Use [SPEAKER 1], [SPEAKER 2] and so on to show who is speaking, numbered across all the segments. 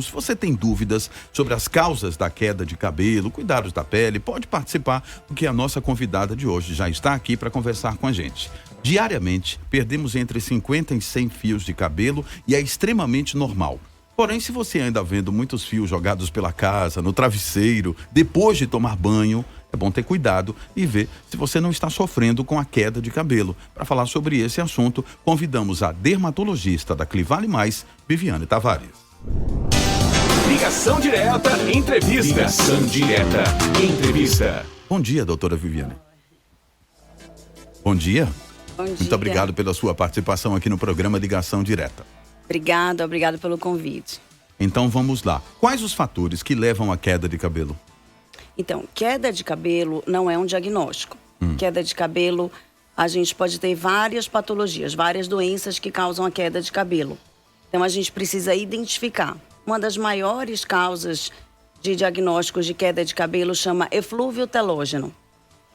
[SPEAKER 1] Se você tem dúvidas sobre as causas da queda de cabelo, cuidados da pele, pode participar, porque a nossa convidada de hoje já está aqui para conversar com a gente. Diariamente, perdemos entre 50 e 100 fios de cabelo e é extremamente normal. Porém, se você anda vendo muitos fios jogados pela casa, no travesseiro, depois de tomar banho, é bom ter cuidado e ver se você não está sofrendo com a queda de cabelo. Para falar sobre esse assunto, convidamos a dermatologista da Clivale Mais, Viviane Tavares.
[SPEAKER 2] Ligação Direta, entrevista. Ligação Direta, entrevista.
[SPEAKER 1] Bom dia, doutora Viviane. Bom dia.
[SPEAKER 3] Bom dia.
[SPEAKER 1] Muito obrigado pela sua participação aqui no programa Ligação Direta.
[SPEAKER 3] Obrigado pelo convite.
[SPEAKER 1] Então vamos lá. Quais os fatores que levam à queda de cabelo?
[SPEAKER 3] Então, queda de cabelo não é um diagnóstico. Queda de cabelo, a gente pode ter várias patologias, várias doenças que causam a queda de cabelo. Então, a gente precisa identificar. Uma das maiores causas de diagnósticos de queda de cabelo chama eflúvio telógeno.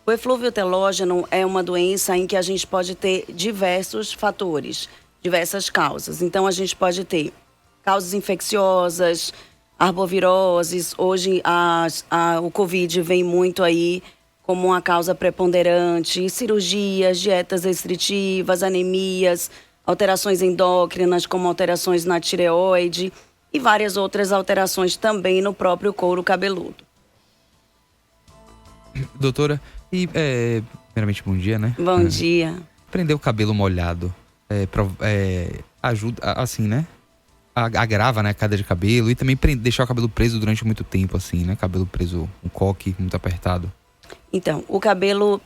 [SPEAKER 3] O eflúvio telógeno é uma doença em que a gente pode ter diversos fatores, diversas causas. Então, a gente pode ter causas infecciosas, arboviroses. Hoje, o Covid vem muito aí como uma causa preponderante. Cirurgias, dietas restritivas, anemias, alterações endócrinas, como alterações na tireoide e várias outras alterações também no próprio couro cabeludo.
[SPEAKER 4] Doutora, primeiramente bom dia, né?
[SPEAKER 3] Bom dia.
[SPEAKER 4] Prender o cabelo molhado ajuda, assim, né? Agrava, né, a queda de cabelo e também deixar o cabelo preso durante muito tempo, assim, né? Cabelo preso, um coque muito apertado.
[SPEAKER 3] Então,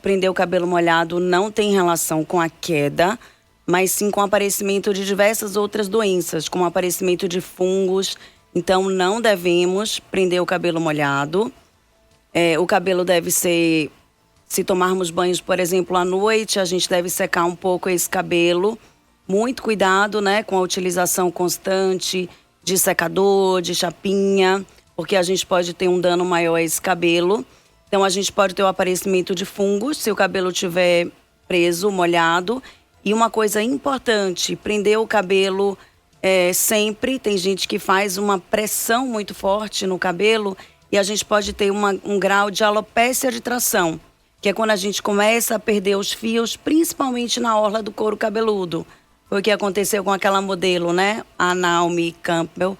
[SPEAKER 3] prender o cabelo molhado não tem relação com a queda, mas sim com o aparecimento de diversas outras doenças, como o aparecimento de fungos. Então, não devemos prender o cabelo molhado. O cabelo deve ser, se tomarmos banhos, por exemplo, à noite, a gente deve secar um pouco esse cabelo. Muito cuidado, né, com a utilização constante de secador, de chapinha, porque a gente pode ter um dano maior a esse cabelo. Então, a gente pode ter o aparecimento de fungos, se o cabelo estiver preso, molhado. E uma coisa importante, prender o cabelo sempre. Tem gente que faz uma pressão muito forte no cabelo e a gente pode ter um grau de alopécia de tração, que é quando a gente começa a perder os fios, principalmente na orla do couro cabeludo. Foi o que aconteceu com aquela modelo, né? A Naomi Campbell.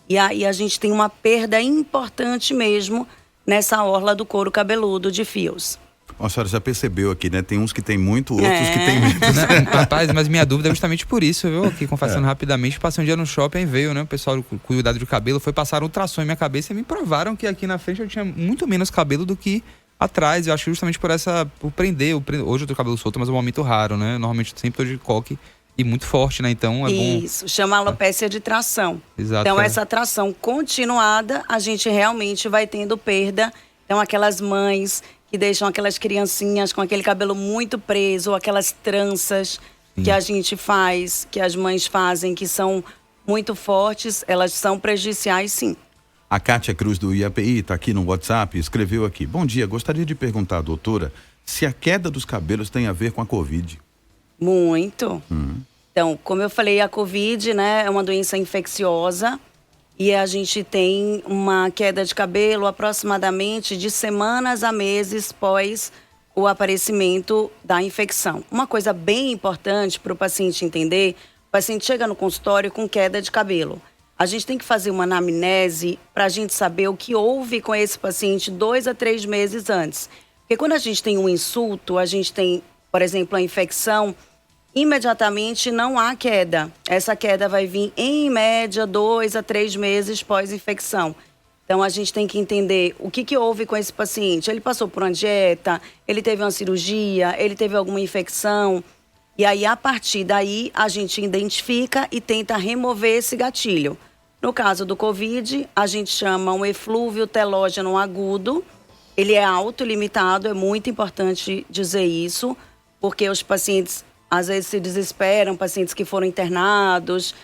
[SPEAKER 3] E aí a gente tem uma perda importante mesmo nessa orla do couro cabeludo de fios.
[SPEAKER 1] A senhora já percebeu aqui, né? Tem uns que tem muito, outros que tem menos.
[SPEAKER 4] Rapaz, mas minha dúvida é justamente por isso, viu? Aqui, confessando rapidamente, passei um dia no shopping e veio, né? O pessoal do cuidado de cabelo foi passar ultrassom em minha cabeça e me provaram que aqui na frente eu tinha muito menos cabelo do que atrás. Eu acho que justamente por prender. Hoje eu tô com cabelo solto, mas é um momento raro, né? Normalmente eu sempre tô de coque. E muito forte, né? Então é bom.
[SPEAKER 3] Isso, chama alopécia de tração.
[SPEAKER 4] Exato.
[SPEAKER 3] Então, essa tração continuada, a gente realmente vai tendo perda. Então, aquelas mães que deixam aquelas criancinhas com aquele cabelo muito preso, aquelas tranças que a gente faz, que as mães fazem, que são muito fortes, elas são prejudiciais, sim.
[SPEAKER 1] A Kátia Cruz do IAPI está aqui no WhatsApp, escreveu aqui: bom dia, gostaria de perguntar à doutora se a queda dos cabelos tem a ver com a Covid.
[SPEAKER 3] Muito. Então, como eu falei, a Covid, né, é uma doença infecciosa e a gente tem uma queda de cabelo aproximadamente de semanas a meses pós o aparecimento da infecção. Uma coisa bem importante para o paciente entender: o paciente chega no consultório com queda de cabelo. A gente tem que fazer uma anamnese para a gente saber o que houve com esse paciente 2 a 3 meses antes. Porque quando a gente tem um insulto, a gente tem, por exemplo, a infecção, imediatamente não há queda. Essa queda vai vir, em média, 2 a 3 meses pós-infecção. Então, a gente tem que entender o que houve com esse paciente. Ele passou por uma dieta, ele teve uma cirurgia, ele teve alguma infecção. E aí, a partir daí, a gente identifica e tenta remover esse gatilho. No caso do Covid, a gente chama um eflúvio telógeno agudo. Ele é autolimitado, é muito importante dizer isso, porque os pacientes às vezes se desesperam, pacientes que foram internados,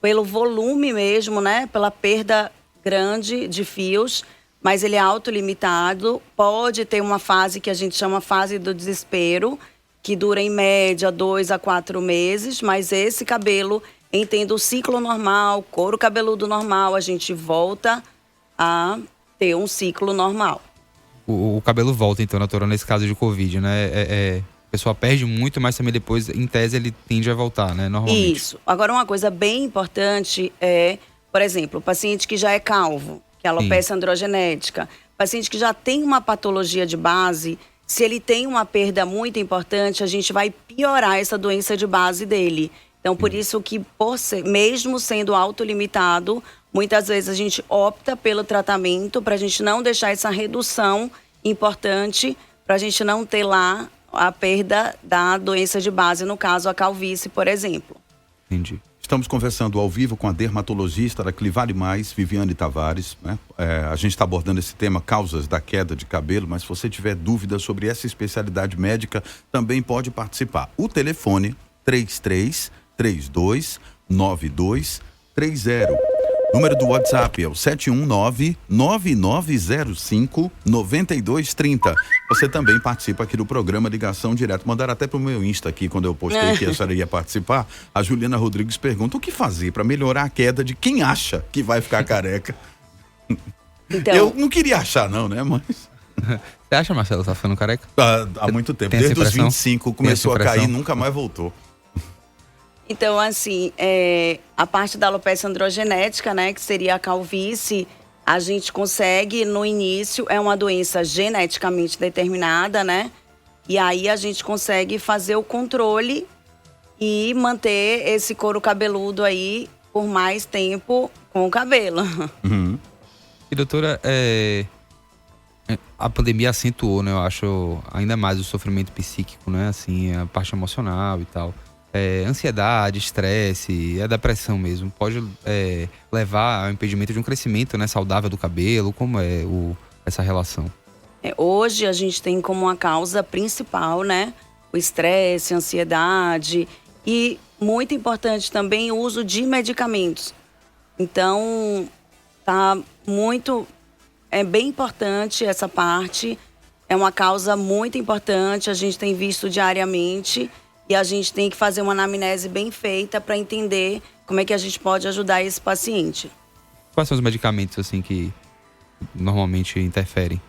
[SPEAKER 3] pelo volume mesmo, né? Pela perda grande de fios, mas ele é autolimitado. Pode ter uma fase que a gente chama fase do desespero, que dura em média 2 a 4 meses, mas esse cabelo tendo o ciclo normal, couro cabeludo normal, a gente volta a ter um ciclo normal.
[SPEAKER 4] O cabelo volta, então, doutora, nesse caso de Covid, né? A pessoa perde muito, mas também depois, em tese, ele tende a voltar, né? Normalmente.
[SPEAKER 3] Isso. Agora, uma coisa bem importante é, por exemplo, o paciente que já é calvo, que é alopecia androgenética, paciente que já tem uma patologia de base, se ele tem uma perda muito importante, a gente vai piorar essa doença de base dele. Então, por isso que, mesmo sendo autolimitado, muitas vezes a gente opta pelo tratamento para a gente não deixar essa redução importante, para a gente não ter lá a perda da doença de base, no caso a calvície, por exemplo.
[SPEAKER 1] Entendi. Estamos conversando ao vivo com a dermatologista da Clivale Mais, Viviane Tavares, né? A gente está abordando esse tema, causas da queda de cabelo, mas se você tiver dúvidas sobre essa especialidade médica, também pode participar. O telefone 33329230. Número do WhatsApp é o 719-9905-9230. Você também participa aqui do programa Ligação Direta. Mandaram até pro meu Insta aqui, quando eu postei que a senhora ia participar. A Juliana Rodrigues pergunta o que fazer para melhorar a queda de quem acha que vai ficar careca.
[SPEAKER 3] Então,
[SPEAKER 1] eu não queria achar não, né? Mas...
[SPEAKER 4] Você acha, Marcelo, tá ficando careca?
[SPEAKER 1] Há muito tempo.
[SPEAKER 4] Tem essa
[SPEAKER 1] Desde os
[SPEAKER 4] impressão?
[SPEAKER 1] 25 começou a cair, nunca mais voltou.
[SPEAKER 3] Então, assim, a parte da alopecia androgenética, né, que seria a calvície, a gente consegue, no início, é uma doença geneticamente determinada, né? E aí a gente consegue fazer o controle e manter esse couro cabeludo aí por mais tempo com o cabelo.
[SPEAKER 1] Uhum.
[SPEAKER 4] E, doutora, a pandemia acentuou, né? Eu acho ainda mais o sofrimento psíquico, né? Assim, a parte emocional e tal. Ansiedade, estresse, a depressão mesmo, pode levar ao impedimento de um crescimento, né, saudável do cabelo. Como é essa relação?
[SPEAKER 3] Hoje a gente tem como uma causa principal, né, o estresse, a ansiedade e, muito importante também, o uso de medicamentos. Então, é bem importante essa parte, é uma causa muito importante, a gente tem visto diariamente. E a gente tem que fazer uma anamnese bem feita para entender como é que a gente pode ajudar esse paciente.
[SPEAKER 4] Quais são os medicamentos, assim, que normalmente interferem?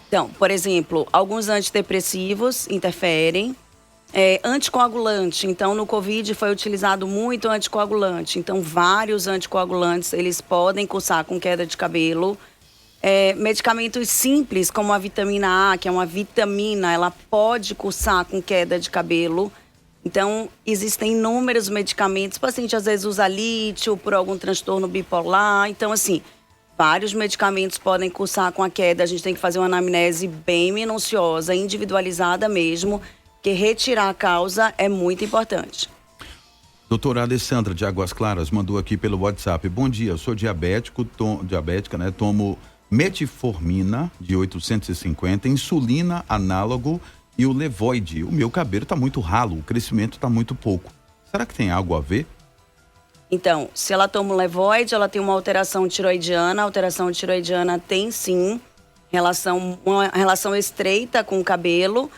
[SPEAKER 3] Então, por exemplo, alguns antidepressivos interferem. Anticoagulante. Então, no Covid foi utilizado muito anticoagulante. Então, vários anticoagulantes, eles podem cursar com queda de cabelo. Medicamentos simples, como a vitamina A, que é uma vitamina, ela pode cursar com queda de cabelo. Então, existem inúmeros medicamentos. O paciente, às vezes, usa lítio por algum transtorno bipolar. Então, assim, vários medicamentos podem cursar com a queda. A gente tem que fazer uma anamnese bem minuciosa, individualizada mesmo, porque retirar a causa é muito importante.
[SPEAKER 1] Doutora Alessandra de Águas Claras mandou aqui pelo WhatsApp. Bom dia, eu sou diabética, né? Tomo metformina de 850, insulina análogo e o Levoide. O meu cabelo está muito ralo, o crescimento está muito pouco. Será que tem algo a ver?
[SPEAKER 3] Então, se ela toma o Levoide, ela tem uma alteração tiroidiana. A alteração tiroidiana tem, sim, uma relação estreita com o cabelo.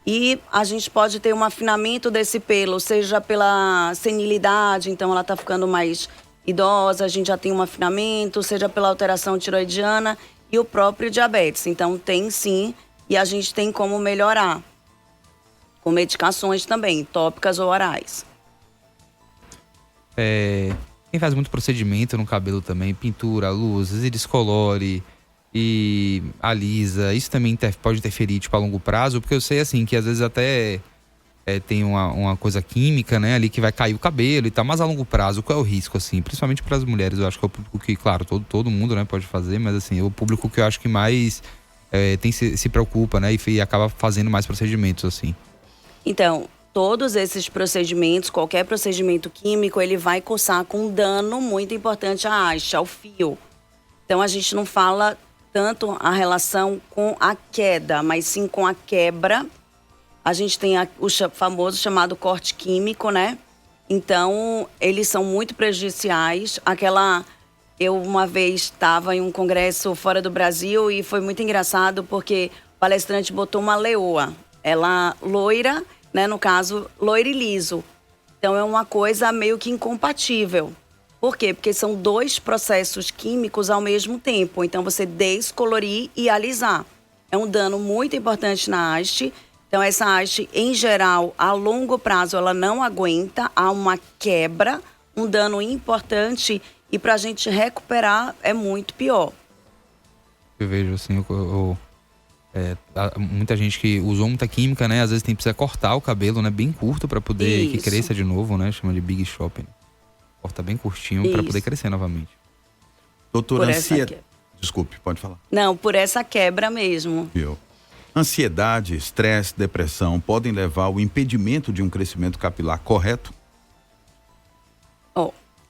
[SPEAKER 3] E a gente pode ter um afinamento desse pelo, seja pela senilidade, então ela está ficando mais idosa, a gente já tem um afinamento, seja pela alteração tiroidiana e o próprio diabetes. Então, tem sim, e a gente tem como melhorar. Com medicações também, tópicas ou orais.
[SPEAKER 4] Quem faz muito procedimento no cabelo também, pintura, luzes e descolore e alisa, isso também pode interferir, tipo, a longo prazo? Porque eu sei, assim, que às vezes até tem uma coisa química, né, ali que vai cair o cabelo e tal, mas a longo prazo, qual é o risco, assim? Principalmente para as mulheres, eu acho que é o público que, claro, todo mundo, né, pode fazer, mas, assim, é o público que eu acho que mais se preocupa, né, e acaba fazendo mais procedimentos, assim.
[SPEAKER 3] Então, todos esses procedimentos, qualquer procedimento químico, ele vai cursar com um dano muito importante à haste, ao fio. Então, a gente não fala tanto a relação com a queda, mas sim com a quebra. A gente tem o famoso chamado corte químico, né? Então, eles são muito prejudiciais. Eu uma vez estava em um congresso fora do Brasil e foi muito engraçado porque o palestrante botou uma leoa. Ela loira, né? No caso, loiro e liso. Então é uma coisa meio que incompatível. Por quê? Porque são 2 processos químicos ao mesmo tempo. Então você descolorir e alisar. É um dano muito importante na haste. Então essa haste, em geral, a longo prazo, ela não aguenta. Há uma quebra, um dano importante. E para a gente recuperar é muito pior.
[SPEAKER 4] Eu vejo assim, muita gente que usou muita química, né? Às vezes precisa cortar o cabelo, né? Bem curto para poder que cresça de novo, né? Chama de big shopping. Corta bem curtinho para poder crescer novamente.
[SPEAKER 1] Doutora, desculpe, pode falar.
[SPEAKER 3] Não, por essa quebra mesmo.
[SPEAKER 1] Ansiedade, estresse, depressão podem levar ao impedimento de um crescimento capilar correto?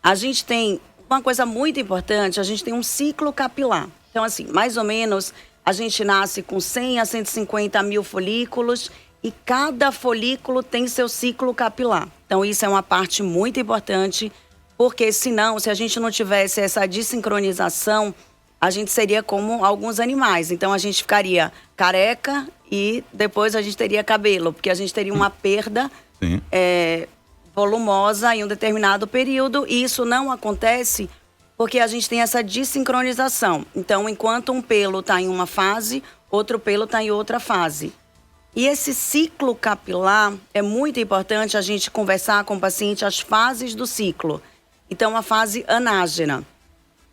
[SPEAKER 3] A gente tem uma coisa muito importante, a gente tem um ciclo capilar. Então, assim, mais ou menos, a gente nasce com 100 a 150 mil folículos e cada folículo tem seu ciclo capilar. Então, isso é uma parte muito importante, porque senão, se a gente não tivesse essa desincronização, a gente seria como alguns animais. Então, a gente ficaria careca e depois a gente teria cabelo, porque a gente teria uma perda volumosa em um determinado período, e isso não acontece porque a gente tem essa desincronização. Então, enquanto um pelo está em uma fase, outro pelo está em outra fase. E esse ciclo capilar, é muito importante a gente conversar com o paciente as fases do ciclo. Então, a fase anágena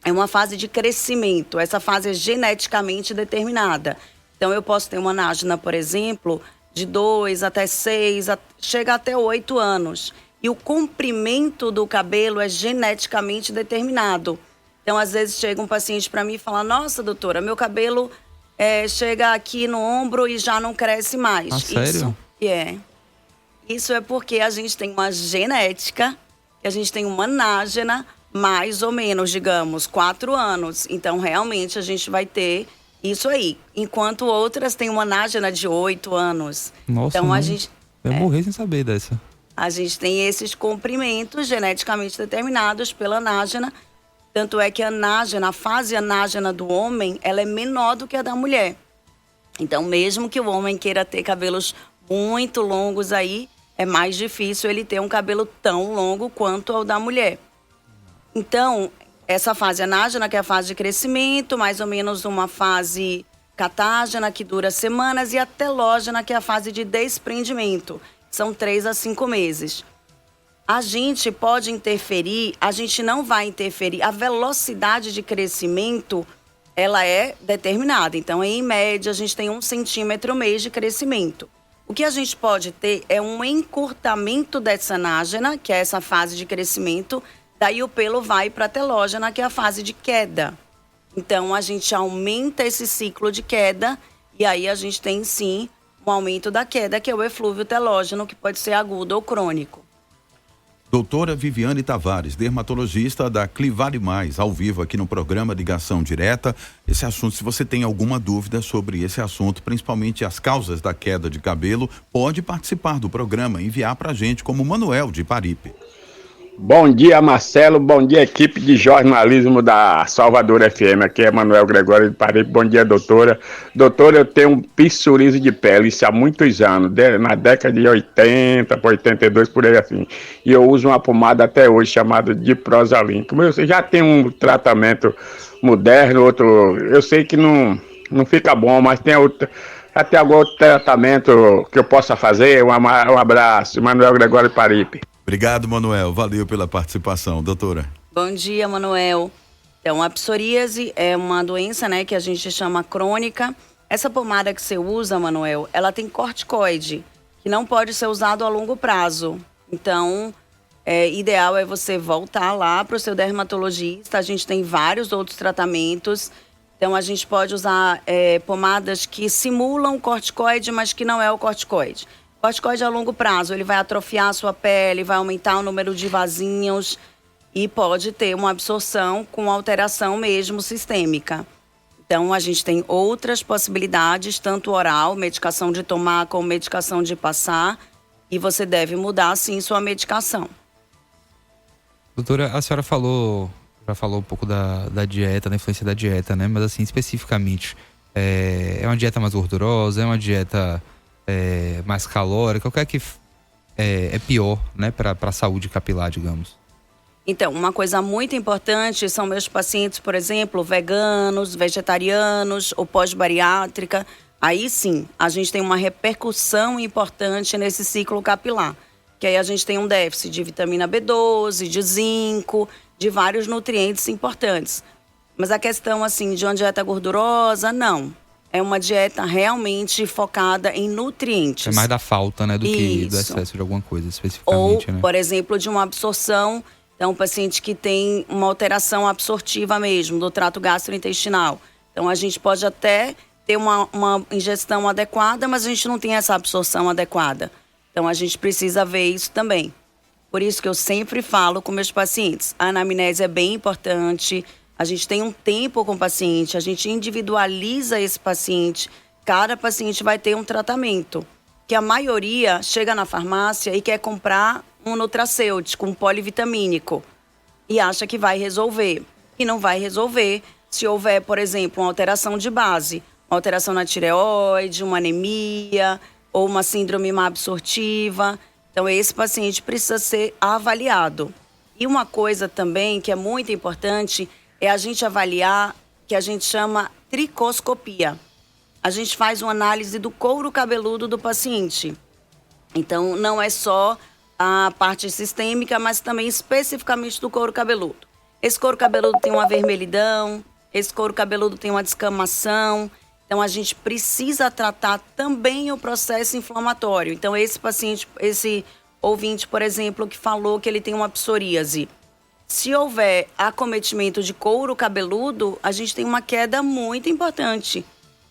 [SPEAKER 3] é uma fase de crescimento. Essa fase é geneticamente determinada. Então, eu posso ter uma anágena, por exemplo, de 2 até 6, chega até 8 anos. E o comprimento do cabelo é geneticamente determinado. Então, às vezes, chega um paciente para mim e fala: nossa, doutora, meu cabelo chega aqui no ombro e já não cresce mais.
[SPEAKER 4] Ah, sério?
[SPEAKER 3] Isso é porque a gente tem uma genética, a gente tem uma anágena, mais ou menos, digamos, 4 anos. Então, realmente, a gente vai ter isso aí. Enquanto outras têm uma anágena de 8 anos.
[SPEAKER 4] Nossa,
[SPEAKER 3] então, a gente...
[SPEAKER 4] Eu morri sem saber dessa.
[SPEAKER 3] A gente tem esses comprimentos geneticamente determinados pela anágena. Tanto é que a fase anágena do homem, ela é menor do que a da mulher. Então, mesmo que o homem queira ter cabelos muito longos aí, é mais difícil ele ter um cabelo tão longo quanto o da mulher. Então, essa fase anágena, que é a fase de crescimento, mais ou menos uma fase catágena, que dura semanas, e a telógena, que é a fase de desprendimento. São 3 a 5 meses. A gente pode interferir, a gente não vai interferir. A velocidade de crescimento, ela é determinada. Então, em média, a gente tem 1 centímetro mês de crescimento. O que a gente pode ter é um encurtamento dessa anágena, que é essa fase de crescimento. Daí o pelo vai para a telógena, que é a fase de queda. Então, a gente aumenta esse ciclo de queda e aí a gente tem, sim, um aumento da queda, que é o eflúvio telógeno, que pode ser agudo ou crônico.
[SPEAKER 1] Doutora Viviane Tavares, dermatologista da Clivare Mais, ao vivo aqui no programa Ligação Direta. Esse assunto, se você tem alguma dúvida sobre esse assunto, principalmente as causas da queda de cabelo, pode participar do programa, enviar pra gente, como Manuel de Paripe.
[SPEAKER 5] Bom dia, Marcelo. Bom dia, equipe de jornalismo da Salvador FM. Aqui é Manuel Gregório de Paripe. Bom dia, doutora. Doutora, eu tenho um psoríase de pele, isso há muitos anos, na década de 80 para 82, por aí assim. E eu uso uma pomada até hoje chamada Diprosalin. Como eu já tenho um tratamento moderno, outro, eu sei que não fica bom, mas tem outro, até algum outro tratamento que eu possa fazer. Um abraço, Manuel Gregório de Paripe.
[SPEAKER 1] Obrigado, Manuel. Valeu pela participação, doutora.
[SPEAKER 3] Bom dia, Manuel. Então, a psoríase é uma doença, né, que a gente chama crônica. Essa pomada que você usa, Manuel, ela tem corticoide, que não pode ser usado a longo prazo. Então, ideal é você voltar lá para o seu dermatologista. A gente tem vários outros tratamentos. Então, a gente pode usar pomadas que simulam o corticoide, mas que não é o corticoide. O corticoide a longo prazo, ele vai atrofiar a sua pele, vai aumentar o número de vasinhos e pode ter uma absorção com alteração mesmo sistêmica. Então, a gente tem outras possibilidades, tanto oral, medicação de tomar, como medicação de passar, e você deve mudar, sim, sua medicação.
[SPEAKER 4] Doutora, a senhora já falou um pouco da dieta, da influência da dieta, né? Mas, assim, especificamente, é uma dieta mais gordurosa, é uma dieta mais calórica? O que é que é pior, né, para a saúde capilar, digamos?
[SPEAKER 3] Então, uma coisa muito importante são meus pacientes, por exemplo, veganos, vegetarianos ou pós-bariátrica. Aí sim, a gente tem uma repercussão importante nesse ciclo capilar. Que aí a gente tem um déficit de vitamina B12, de zinco, de vários nutrientes importantes. Mas a questão, assim, de uma dieta gordurosa, não. É uma dieta realmente focada em nutrientes.
[SPEAKER 4] É mais da falta, né, do que do excesso de alguma coisa, especificamente,
[SPEAKER 3] ou,
[SPEAKER 4] né?
[SPEAKER 3] por exemplo, de uma absorção. Então, um paciente que tem uma alteração absortiva mesmo, do trato gastrointestinal. Então, a gente pode até ter uma ingestão adequada, mas a gente não tem essa absorção adequada. Então, a gente precisa ver isso também. Por isso que eu sempre falo com meus pacientes, a anamnese é bem importante, a gente tem um tempo com o paciente, a gente individualiza esse paciente, cada paciente vai ter um tratamento. Que a maioria chega na farmácia e quer comprar um nutracêutico, um polivitamínico, e acha que vai resolver. E não vai resolver se houver, por exemplo, uma alteração de base, uma alteração na tireoide, uma anemia ou uma síndrome má absortiva. Então, esse paciente precisa ser avaliado. E uma coisa também que é muito importante é a gente avaliar, que a gente chama tricoscopia. A gente faz uma análise do couro cabeludo do paciente. Então, não é só a parte sistêmica, mas também especificamente do couro cabeludo. Esse couro cabeludo tem uma vermelhidão, esse couro cabeludo tem uma descamação. Então, a gente precisa tratar também o processo inflamatório. Então, esse paciente, esse ouvinte, por exemplo, que falou que ele tem uma psoríase. Se houver acometimento de couro cabeludo, a gente tem uma queda muito importante.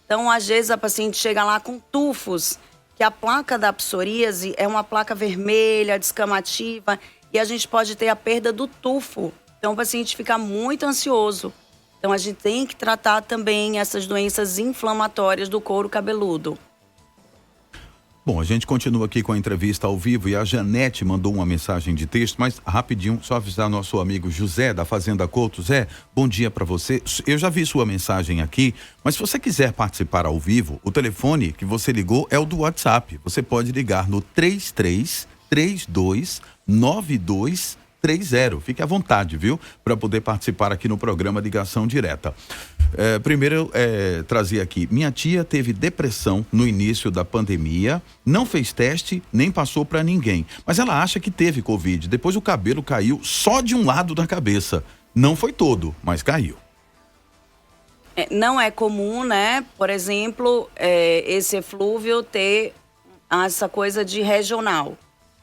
[SPEAKER 3] Então, às vezes, a paciente chega lá com tufos, que a placa da psoríase é uma placa vermelha, descamativa, e a gente pode ter a perda do tufo. Então, o paciente fica muito ansioso. Então, a gente tem que tratar também essas doenças inflamatórias do couro cabeludo.
[SPEAKER 1] Bom, a gente continua aqui com a entrevista ao vivo e a Janete mandou uma mensagem de texto, mas rapidinho, só avisar nosso amigo José da Fazenda Couto. Zé, bom dia para você. Eu já vi sua mensagem aqui, mas se você quiser participar ao vivo, o telefone que você ligou é o do WhatsApp. Você pode ligar no 33329230. Fique à vontade, viu? Para poder participar aqui no programa Ligação Direta. Primeiro, trazer aqui. Minha tia teve depressão no início da pandemia, não fez teste, nem passou para ninguém. Mas ela acha que teve Covid. Depois o cabelo caiu só de um lado da cabeça. Não foi todo, mas caiu.
[SPEAKER 3] Não é comum, né? Por exemplo, esse eflúvio ter essa coisa de regional.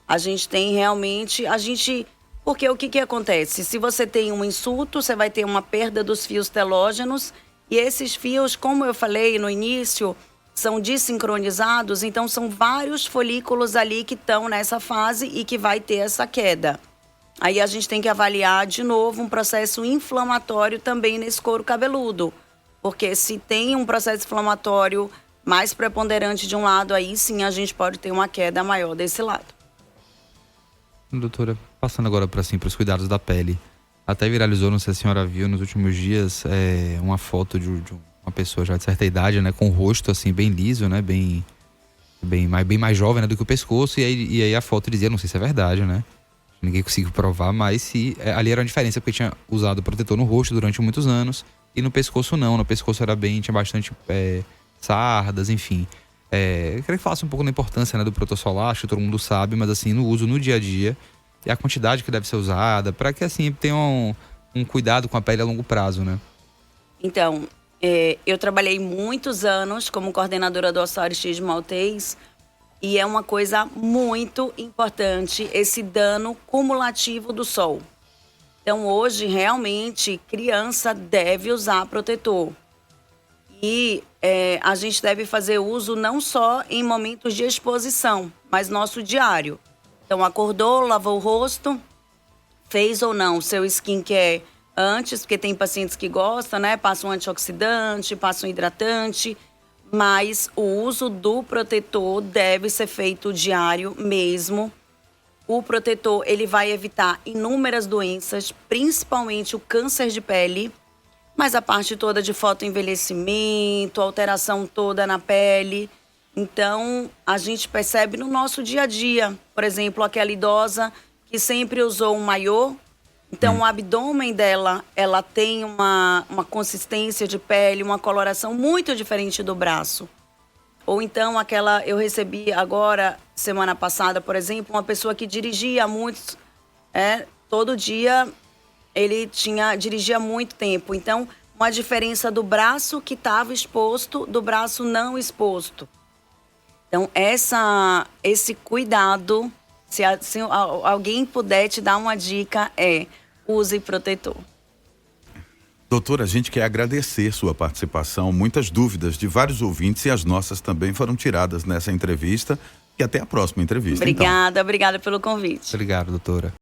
[SPEAKER 3] A gente tem realmente... Porque o que acontece? Se você tem um insulto, você vai ter uma perda dos fios telógenos e esses fios, como eu falei no início, são desincronizados, então são vários folículos ali que estão nessa fase e que vai ter essa queda. Aí a gente tem que avaliar de novo um processo inflamatório também nesse couro cabeludo, porque se tem um processo inflamatório mais preponderante de um lado, aí sim a gente pode ter uma queda maior desse lado.
[SPEAKER 4] Doutora, passando agora para os cuidados da pele. Até viralizou, não sei se a senhora viu nos últimos dias, uma foto de uma pessoa já de certa idade, né, com o rosto assim bem liso, né, bem mais jovem, né, do que o pescoço. E aí a foto dizia, não sei se é verdade, né? Ninguém conseguiu provar, mas se ali era uma diferença, porque tinha usado protetor no rosto durante muitos anos e no pescoço não. No pescoço tinha bastante sardas, enfim. Eu queria que falasse um pouco da importância, né, do protetor solar, acho que todo mundo sabe, mas assim, no uso no dia a dia e a quantidade que deve ser usada, para que assim tenha um cuidado com a pele a longo prazo, né?
[SPEAKER 3] Então, eu trabalhei muitos anos como coordenadora do Hospital Aristide Maltês e é uma coisa muito importante esse dano cumulativo do sol. Então, hoje, realmente, criança deve usar protetor. E a gente deve fazer uso não só em momentos de exposição, mas nosso diário. Então, acordou, lavou o rosto, fez ou não seu skincare antes, porque tem pacientes que gostam, né? Passa um antioxidante, passa um hidratante, mas o uso do protetor deve ser feito diário mesmo. O protetor, ele vai evitar inúmeras doenças, principalmente o câncer de pele, mas a parte toda de fotoenvelhecimento, alteração toda na pele. Então, a gente percebe no nosso dia a dia. Por exemplo, aquela idosa que sempre usou um maiô. Então, o abdômen dela, ela tem uma consistência de pele, uma coloração muito diferente do braço. Ou então, eu recebi agora, semana passada, por exemplo, uma pessoa que dirigia muito, todo dia ele dirigia muito tempo. Então, uma diferença do braço que estava exposto, do braço não exposto. Então, esse cuidado, se alguém puder te dar uma dica, use protetor.
[SPEAKER 1] Doutora, a gente quer agradecer sua participação. Muitas dúvidas de vários ouvintes e as nossas também foram tiradas nessa entrevista. E até a próxima entrevista.
[SPEAKER 3] Obrigada pelo convite.
[SPEAKER 4] Obrigado, doutora.